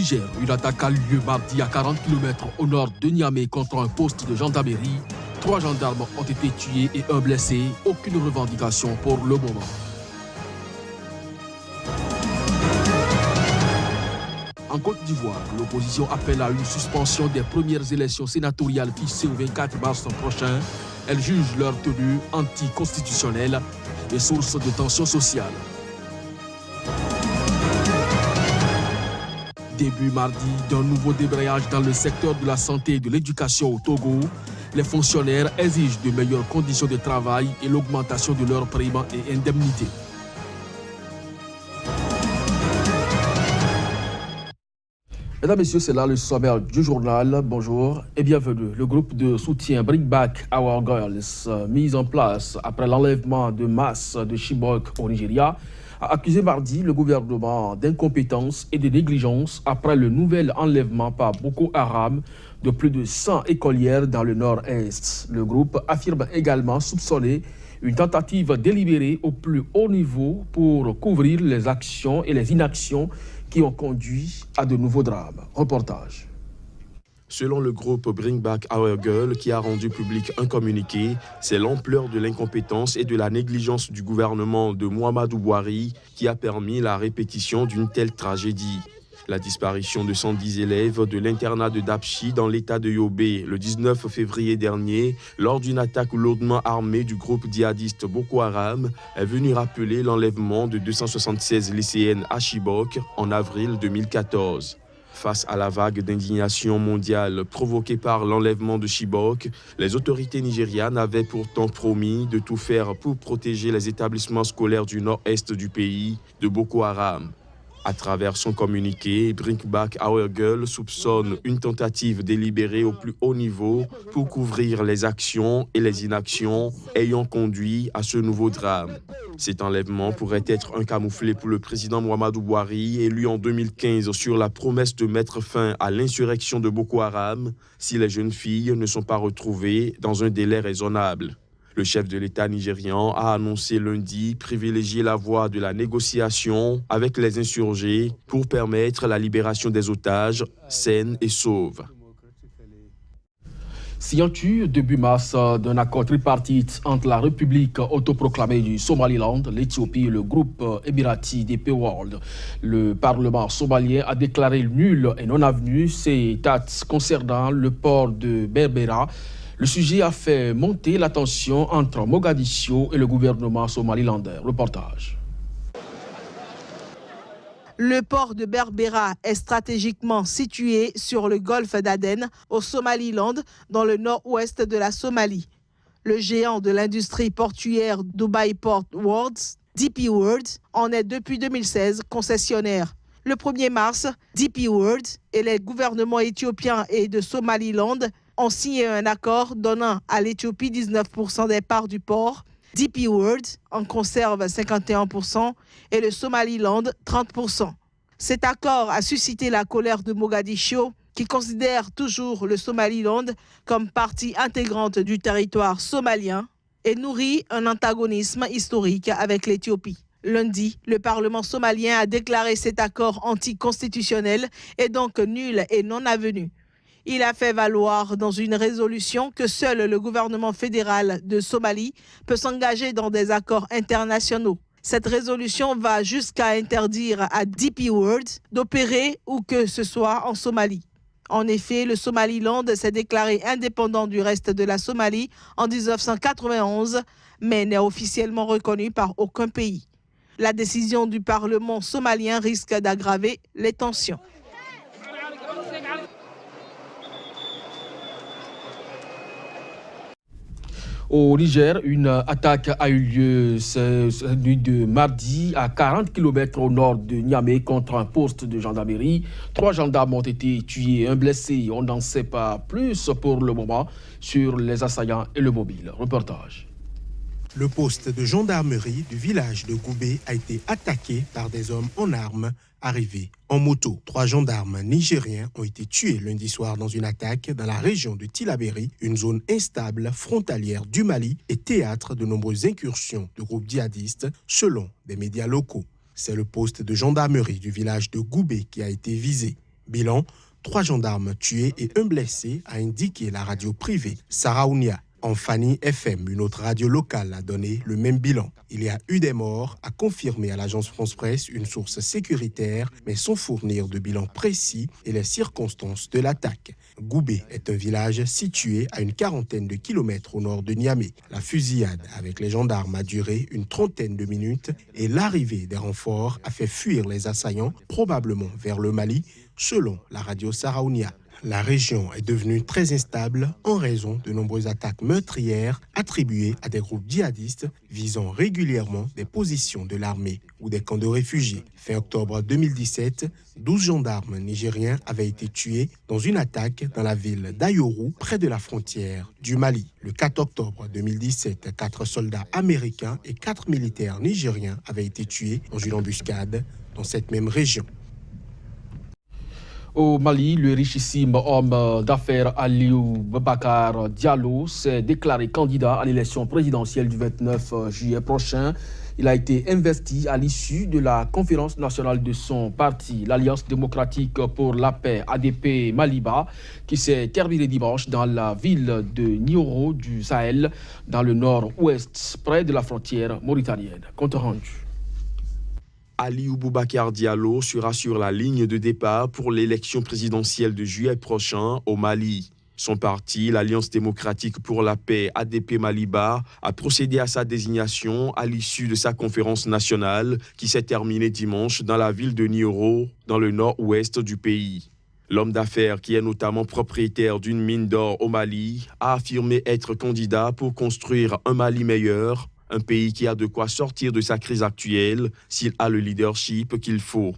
Niger, une attaque a lieu mardi à 40 km au nord de Niamey contre un poste de gendarmerie. 3 gendarmes ont été tués et 1 blessé. Aucune revendication pour le moment. En Côte d'Ivoire, l'opposition appelle à une suspension des premières élections sénatoriales fixées au 24 mars prochain. Elle juge leur tenue anticonstitutionnelle et source de tensions sociales. Début mardi d'un nouveau débrayage dans le secteur de la santé et de l'éducation au Togo. Les fonctionnaires exigent de meilleures conditions de travail et l'augmentation de leurs paiements et indemnités. Mesdames, Messieurs, c'est là le sommaire du journal. Bonjour et bienvenue. Le groupe de soutien Bring Back Our Girls, mis en place après l'enlèvement de masse de Chibok au Nigeria, a accusé mardi le gouvernement d'incompétence et de négligence après le nouvel enlèvement par Boko Haram de plus de 100 écolières dans le nord-est. Le groupe affirme également soupçonner une tentative délibérée au plus haut niveau pour couvrir les actions et les inactions qui ont conduit à de nouveaux drames. Reportage. Selon le groupe Bring Back Our Girl, qui a rendu public un communiqué, c'est l'ampleur de l'incompétence et de la négligence du gouvernement de Muhammadu Buhari qui a permis la répétition d'une telle tragédie. La disparition de 110 élèves de l'internat de Dapchi dans l'état de Yobe le 19 février dernier, lors d'une attaque lourdement armée du groupe djihadiste Boko Haram, est venue rappeler l'enlèvement de 276 lycéennes à Chibok en avril 2014. Face à la vague d'indignation mondiale provoquée par l'enlèvement de Chibok, les autorités nigérianes avaient pourtant promis de tout faire pour protéger les établissements scolaires du nord-est du pays de Boko Haram. À travers son communiqué, Bring Back Our Girl soupçonne une tentative délibérée au plus haut niveau pour couvrir les actions et les inactions ayant conduit à ce nouveau drame. Cet enlèvement pourrait être un camouflet pour le président Muhammadu Buhari, élu en 2015 sur la promesse de mettre fin à l'insurrection de Boko Haram si les jeunes filles ne sont pas retrouvées dans un délai raisonnable. Le chef de l'État nigérian a annoncé lundi privilégier la voie de la négociation avec les insurgés pour permettre la libération des otages saines et sauves. Signature début mars d'un accord tripartite entre la République autoproclamée du Somaliland, l'Éthiopie et le groupe émirati DP World. Le Parlement somalien a déclaré nul et non avenu ces dates concernant le port de Berbera. Le sujet a fait monter la tension entre Mogadiscio et le gouvernement somalilandais. Reportage. Le port de Berbera est stratégiquement situé sur le golfe d'Aden, au Somaliland, dans le nord-ouest de la Somalie. Le géant de l'industrie portuaire Dubai Port World, DP World, en est depuis 2016 concessionnaire. Le 1er mars, DP World et les gouvernements éthiopiens et de Somaliland ont signé un accord donnant à l'Éthiopie 19% des parts du port. DP World en conserve 51% et le Somaliland 30%. Cet accord a suscité la colère de Mogadiscio, qui considère toujours le Somaliland comme partie intégrante du territoire somalien et nourrit un antagonisme historique avec l'Éthiopie. Lundi, le Parlement somalien a déclaré cet accord anticonstitutionnel et donc nul et non avenu. Il a fait valoir dans une résolution que seul le gouvernement fédéral de Somalie peut s'engager dans des accords internationaux. Cette résolution va jusqu'à interdire à DP World d'opérer où que ce soit en Somalie. En effet, le Somaliland s'est déclaré indépendant du reste de la Somalie en 1991, mais n'est officiellement reconnu par aucun pays. La décision du Parlement somalien risque d'aggraver les tensions. Au Niger, une attaque a eu lieu cette nuit de mardi à 40 km au nord de Niamey contre un poste de gendarmerie. 3 gendarmes ont été tués et 1 blessé. On n'en sait pas plus pour le moment sur les assaillants et le mobile. Reportage. Le poste de gendarmerie du village de Goubé a été attaqué par des hommes en armes arrivés en moto. 3 gendarmes nigériens ont été tués lundi soir dans une attaque dans la région de Tillabéri, une zone instable frontalière du Mali et théâtre de nombreuses incursions de groupes djihadistes selon des médias locaux. C'est le poste de gendarmerie du village de Goubé qui a été visé. Bilan, 3 gendarmes tués et 1 blessé, a indiqué la radio privée Saraounia. En Fani FM, une autre radio locale a donné le même bilan. Il y a eu des morts, a confirmé à l'agence France-Presse une source sécuritaire, mais sans fournir de bilan précis et les circonstances de l'attaque. Goubé est un village situé à une quarantaine de kilomètres au nord de Niamey. La fusillade avec les gendarmes a duré une trentaine de minutes et l'arrivée des renforts a fait fuir les assaillants, probablement vers le Mali, selon la radio Saraounia. La région est devenue très instable en raison de nombreuses attaques meurtrières attribuées à des groupes djihadistes visant régulièrement des positions de l'armée ou des camps de réfugiés. Fin octobre 2017, 12 gendarmes nigériens avaient été tués dans une attaque dans la ville d'Ayoru, près de la frontière du Mali. Le 4 octobre 2017, 4 soldats américains et 4 militaires nigériens avaient été tués dans une embuscade dans cette même région. Au Mali, le richissime homme d'affaires Aliou Boubacar Diallo s'est déclaré candidat à l'élection présidentielle du 29 juillet prochain. Il a été investi à l'issue de la conférence nationale de son parti, l'Alliance démocratique pour la paix, ADP Maliba, qui s'est terminée dimanche dans la ville de Nioro du Sahel, dans le nord-ouest, près de la frontière mauritanienne. Compte rendu. Aliou Boubacar Diallo sera sur la ligne de départ pour l'élection présidentielle de juillet prochain au Mali. Son parti, l'Alliance démocratique pour la paix, ADP Maliba, a procédé à sa désignation à l'issue de sa conférence nationale qui s'est terminée dimanche dans la ville de Nioro, dans le nord-ouest du pays. L'homme d'affaires, qui est notamment propriétaire d'une mine d'or au Mali, a affirmé être candidat pour construire un Mali meilleur, un pays qui a de quoi sortir de sa crise actuelle s'il a le leadership qu'il faut.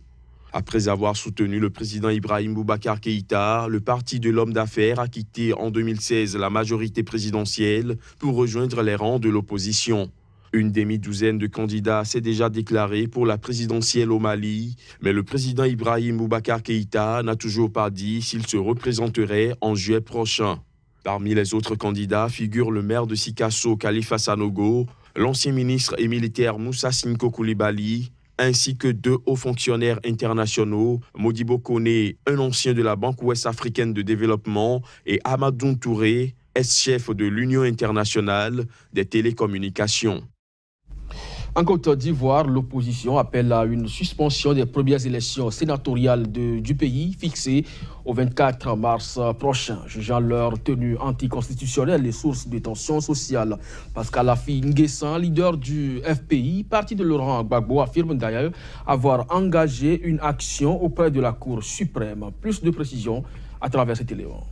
Après avoir soutenu le président Ibrahim Boubacar Keïta, le parti de l'homme d'affaires a quitté en 2016 la majorité présidentielle pour rejoindre les rangs de l'opposition. Une demi-douzaine de candidats s'est déjà déclarée pour la présidentielle au Mali, mais le président Ibrahim Boubacar Keïta n'a toujours pas dit s'il se représenterait en juillet prochain. Parmi les autres candidats figure le maire de Sikasso, Khalifa Sanogo, l'ancien ministre et militaire Moussa Sinko Koulibaly, ainsi que 2 hauts fonctionnaires internationaux, Modibo Koné, un ancien de la Banque ouest-africaine de développement, et Amadou Touré, ex-chef de l'Union internationale des télécommunications. En Côte d'Ivoire, l'opposition appelle à une suspension des premières élections sénatoriales du pays fixées au 24 mars prochain, jugeant leur tenue anticonstitutionnelle et source de tensions sociales. Pascal Afi Nguessan, leader du FPI, parti de Laurent Gbagbo, affirme d'ailleurs avoir engagé une action auprès de la Cour suprême. Plus de précisions à travers cet élément.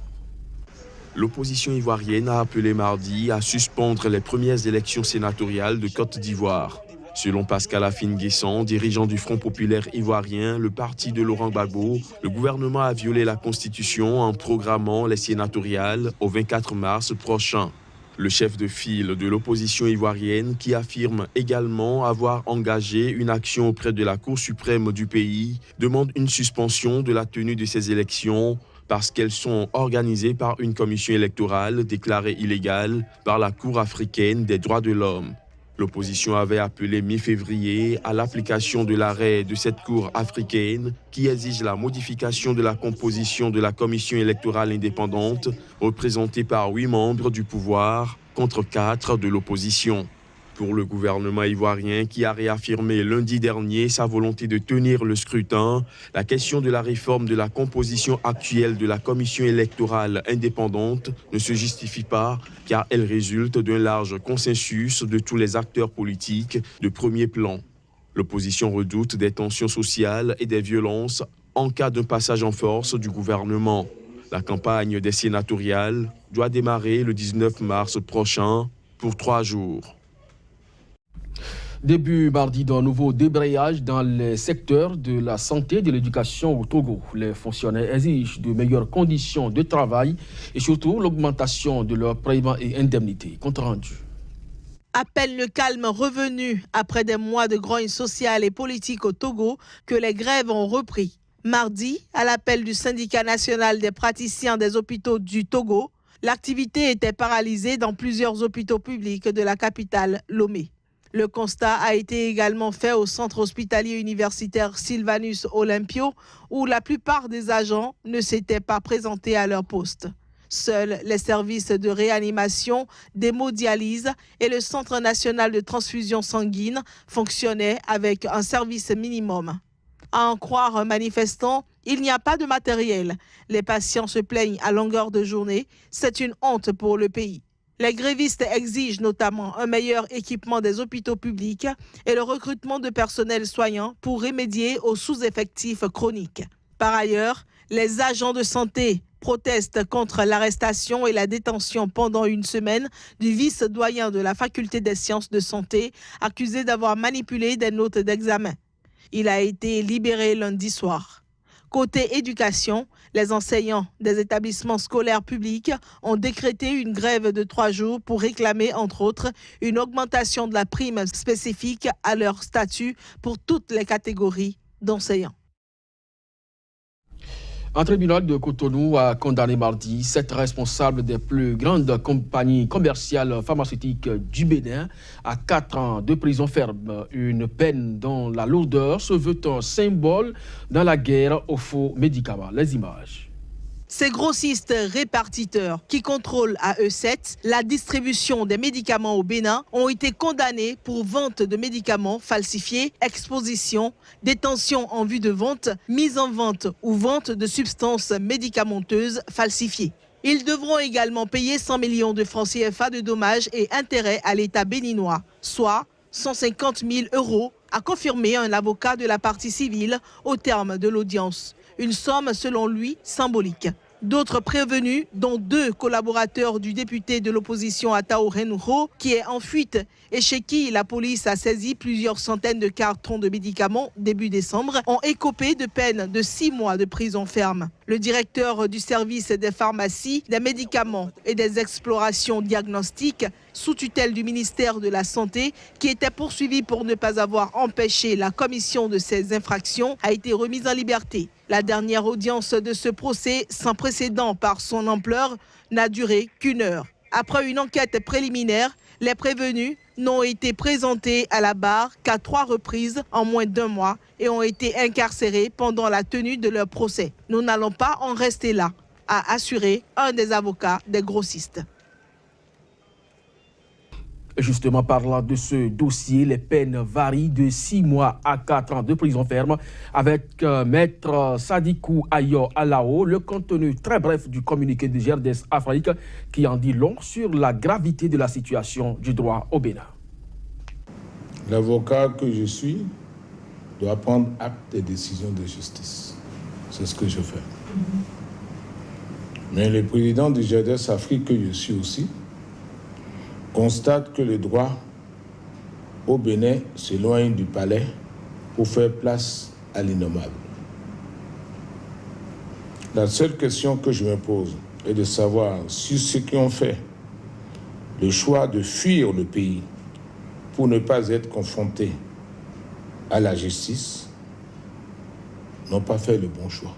L'opposition ivoirienne a appelé mardi à suspendre les premières élections sénatoriales de Côte d'Ivoire. Selon Pascal Afi Nguessan, dirigeant du Front populaire ivoirien, le parti de Laurent Gbagbo, le gouvernement a violé la Constitution en programmant les sénatoriales au 24 mars prochain. Le chef de file de l'opposition ivoirienne, qui affirme également avoir engagé une action auprès de la Cour suprême du pays, demande une suspension de la tenue de ces élections parce qu'elles sont organisées par une commission électorale déclarée illégale par la Cour africaine des droits de l'homme. L'opposition avait appelé mi-février à l'application de l'arrêt de cette Cour africaine qui exige la modification de la composition de la commission électorale indépendante représentée par 8 membres du pouvoir contre 4 de l'opposition. Pour le gouvernement ivoirien qui a réaffirmé lundi dernier sa volonté de tenir le scrutin, la question de la réforme de la composition actuelle de la commission électorale indépendante ne se justifie pas car elle résulte d'un large consensus de tous les acteurs politiques de premier plan. L'opposition redoute des tensions sociales et des violences en cas d'un passage en force du gouvernement. La campagne des sénatoriales doit démarrer le 19 mars prochain pour 3 jours. Début mardi d'un nouveau débrayage dans les secteurs de la santé et de l'éducation au Togo. Les fonctionnaires exigent de meilleures conditions de travail et surtout l'augmentation de leurs paiements et indemnités. Compte rendu. À peine le calme revenu après des mois de grogne sociale et politique au Togo que les grèves ont repris. Mardi, à l'appel du syndicat national des praticiens des hôpitaux du Togo, l'activité était paralysée dans plusieurs hôpitaux publics de la capitale Lomé. Le constat a été également fait au centre hospitalier universitaire Sylvanus Olympio, où la plupart des agents ne s'étaient pas présentés à leur poste. Seuls les services de réanimation, d'hémodialyse et le Centre national de transfusion sanguine fonctionnaient avec un service minimum. À en croire un manifestant, il n'y a pas de matériel. Les patients se plaignent à longueur de journée. C'est une honte pour le pays. Les grévistes exigent notamment un meilleur équipement des hôpitaux publics et le recrutement de personnel soignant pour remédier aux sous-effectifs chroniques. Par ailleurs, les agents de santé protestent contre l'arrestation et la détention pendant une semaine du vice-doyen de la faculté des sciences de santé, accusé d'avoir manipulé des notes d'examen. Il a été libéré lundi soir. Côté éducation, les enseignants des établissements scolaires publics ont décrété une grève de 3 jours pour réclamer, entre autres, une augmentation de la prime spécifique à leur statut pour toutes les catégories d'enseignants. Un tribunal de Cotonou a condamné mardi 7 responsables des plus grandes compagnies commerciales pharmaceutiques du Bénin à 4 ans de prison ferme. Une peine dont la lourdeur se veut un symbole dans la guerre aux faux médicaments. Les images. Ces grossistes répartiteurs qui contrôlent à eux 7 la distribution des médicaments au Bénin ont été condamnés pour vente de médicaments falsifiés, exposition, détention en vue de vente, mise en vente ou vente de substances médicamenteuses falsifiées. Ils devront également payer 100 millions de francs CFA de dommages et intérêts à l'État béninois, soit 150 000 €, a confirmé un avocat de la partie civile au terme de l'audience. Une somme, selon lui, symbolique. D'autres prévenus, dont 2 collaborateurs du député de l'opposition Atao Renouho, qui est en fuite et chez qui la police a saisi plusieurs centaines de cartons de médicaments début décembre, ont écopé de peine de 6 mois de prison ferme. Le directeur du service des pharmacies, des médicaments et des explorations diagnostiques, sous tutelle du ministère de la Santé, qui était poursuivi pour ne pas avoir empêché la commission de ces infractions, a été remis en liberté. La dernière audience de ce procès, sans précédent par son ampleur, n'a duré qu'1 heure. Après une enquête préliminaire, les prévenus n'ont été présentés à la barre qu'à 3 reprises en moins d'1 mois et ont été incarcérés pendant la tenue de leur procès. Nous n'allons pas en rester là, a assuré un des avocats des grossistes. Justement, parlant de ce dossier, les peines varient de 6 mois à 4 ans de prison ferme avec Maître Sadikou Ayo Alao. Le contenu très bref du communiqué de GRDS Afrique qui en dit long sur la gravité de la situation du droit au Bénin. L'avocat que je suis doit prendre acte des décisions de justice. C'est ce que je fais. Mais le président du GRDS Afrique que je suis aussi constate que le droit au Bénin s'éloigne du palais pour faire place à l'innommable. La seule question que je me pose est de savoir si ceux qui ont fait le choix de fuir le pays pour ne pas être confrontés à la justice n'ont pas fait le bon choix.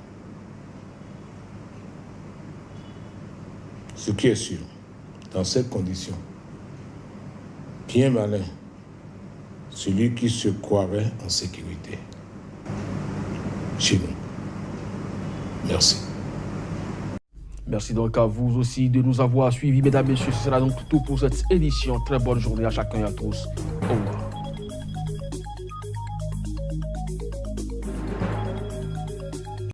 Ce qui est sûr, dans cette condition, bien malin, celui qui se croirait en sécurité chez nous. Merci. Merci donc à vous aussi de nous avoir suivis, mesdames et messieurs. Ce sera donc tout pour cette édition. Très bonne journée à chacun et à tous. Au revoir.